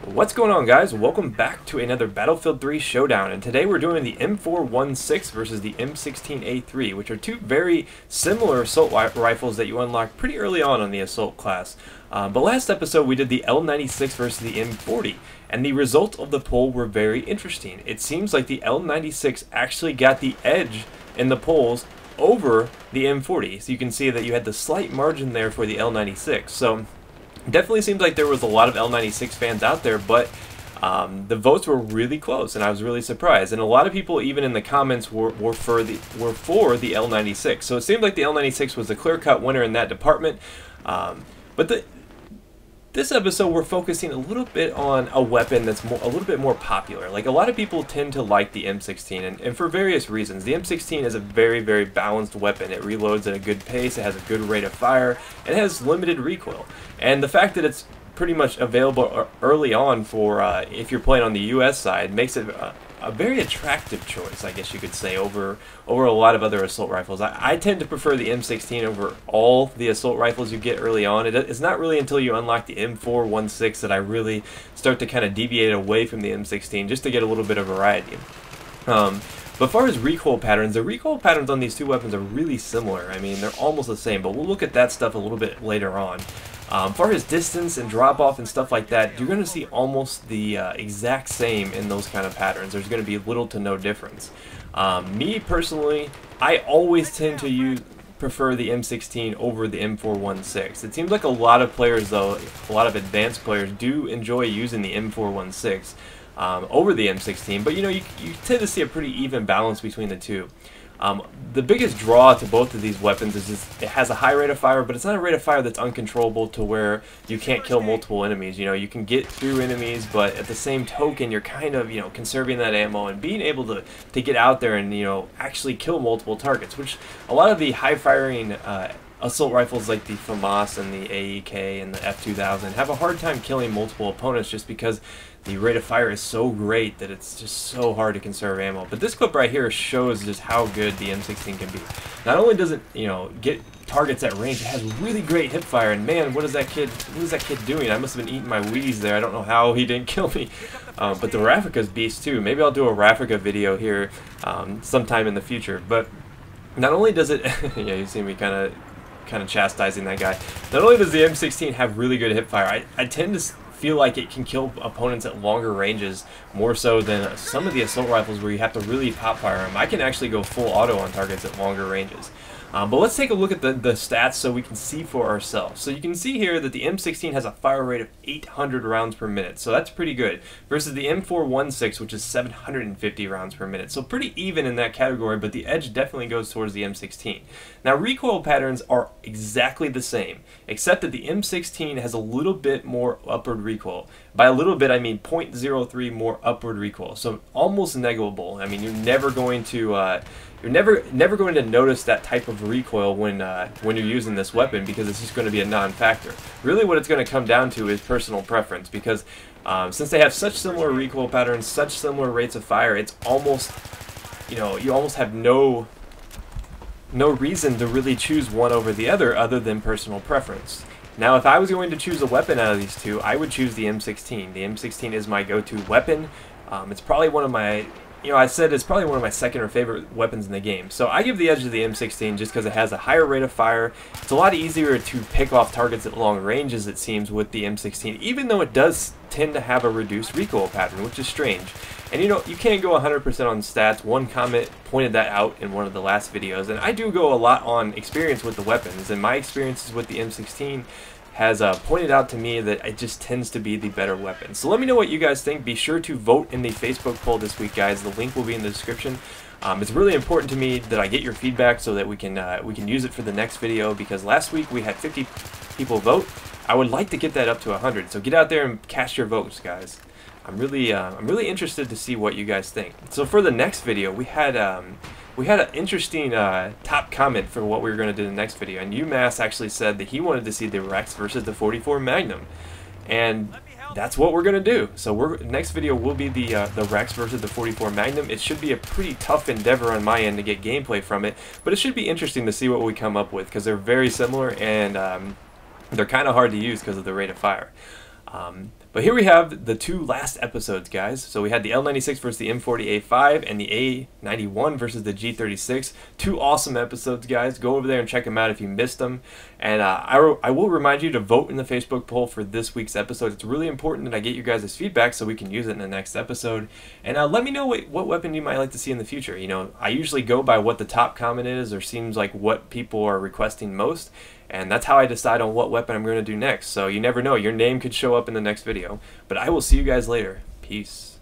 What's going on, guys? Welcome back to another Battlefield 3 Showdown, and today we're doing the M416 versus the M16A3, which are two very similar assault rifles that you unlock pretty early on the assault class. But last episode we did the L96 versus the M40, and the results of the poll were very interesting. It seems like the L96 actually got the edge in the polls over the M40, so you can see that you had the slight margin there for the L96. So definitely seems like there was a lot of L96 fans out there, but the votes were really close, and I was really surprised. And a lot of people, even in the comments, were for the L96. So it seemed like the L96 was the clear-cut winner in that department. But this episode, we're focusing a little bit on a weapon that's a little bit more popular. Like, a lot of people tend to like the M16, and for various reasons. The M16 is a very, very balanced weapon. It reloads at a good pace, it has a good rate of fire, and it has limited recoil. And the fact that it's pretty much available early on for if you're playing on the US side makes it a very attractive choice, I guess you could say, over a lot of other assault rifles. I tend to prefer the M16 over all the assault rifles you get early on. It's not really until you unlock the M416 that I really start to kind of deviate away from the M16, just to get a little bit of variety. But as far as recoil patterns, the recoil patterns on these two weapons are really similar. I mean, they're almost the same, but we'll look at that stuff a little bit later on. As far as distance and drop-off and stuff like that, you're going to see almost the exact same in those kind of patterns. There's going to be little to no difference. Me, personally, I always tend to prefer the M16 over the M416. It seems like a lot of players, though, a lot of advanced players, do enjoy using the M416 over the M16, but you know, you tend to see a pretty even balance between the two. The biggest draw to both of these weapons is just it has a high rate of fire, but it's not a rate of fire that's uncontrollable to where you can't kill multiple enemies. You know, you can get through enemies, but at the same token, you're kind of, you know, conserving that ammo and being able to get out there and, you know, actually kill multiple targets, which a lot of the high-firing assault rifles like the FAMAS and the AEK and the F2000 have a hard time killing multiple opponents just because the rate of fire is so great that it's just so hard to conserve ammo. But this clip right here shows just how good the M16 can be. Not only does it, you know, get targets at range, it has really great hip fire, and man, what is that kid doing? I must have been eating my Wheaties there. I don't know how he didn't kill me. But the Raffica's beast too. Maybe I'll do a Raffica video here sometime in the future. But not only does it yeah, you see me kind of chastising that guy. Not only does the M16 have really good hip fire, I tend to feel like it can kill opponents at longer ranges more so than some of the assault rifles where you have to really pop fire them. I can actually go full auto on targets at longer ranges. But let's take a look at the stats so we can see for ourselves. So you can see here that the M16 has a fire rate of 800 rounds per minute, so that's pretty good, versus the M416, which is 750 rounds per minute. So pretty even in that category, but the edge definitely goes towards the M16. Now, recoil patterns are exactly the same, except that the M16 has a little bit more upward recoil. By a little bit, I mean 0.03 more upward recoil, so almost negligible. I mean, you're never going to you're never going to notice that type of recoil when you're using this weapon, because it's just going to be a non-factor. Really, what it's going to come down to is personal preference, because since they have such similar recoil patterns, such similar rates of fire, it's almost, you know, you almost have no reason to really choose one over the other than personal preference. Now, if I was going to choose a weapon out of these two, I would choose the M16. The M16 is my go-to weapon. It's probably one of my, you know, I said it's probably one of my second or favorite weapons in the game. So I give the edge to the M16 just because it has a higher rate of fire. It's a lot easier to pick off targets at long ranges, it seems, with the M16, even though it does tend to have a reduced recoil pattern, which is strange. And you know, you can't go 100% on stats. One comment pointed that out in one of the last videos, and I do go a lot on experience with the weapons, and my experiences with the M16 has pointed out to me that it just tends to be the better weapon. So let me know what you guys think. Be sure to vote in the Facebook poll this week, guys. The link will be in the description. It's really important to me that I get your feedback so that we can use it for the next video, because last week we had 50 people vote. I would like to get that up to 100. So get out there and cast your votes, guys. I'm really interested to see what you guys think. So for the next video, we had an interesting top comment for what we were going to do in the next video, and UMass actually said that he wanted to see the Rex versus the 44 Magnum, and that's what we're going to do. So next video will be the Rex versus the 44 Magnum. It should be a pretty tough endeavor on my end to get gameplay from it, but it should be interesting to see what we come up with, because they're very similar, and they're kind of hard to use because of the rate of fire. But here we have the two last episodes, guys. So we had the L96 versus the M40A5 and the A91 versus the G36. Two awesome episodes, guys. Go over there and check them out if you missed them. And I will remind you to vote in the Facebook poll for this week's episode. It's really important that I get your guys' feedback so we can use it in the next episode. And let me know what weapon you might like to see in the future. You know, I usually go by what the top comment is or seems like what people are requesting most. And that's how I decide on what weapon I'm going to do next. So you never know, your name could show up in the next video. But I will see you guys later. Peace.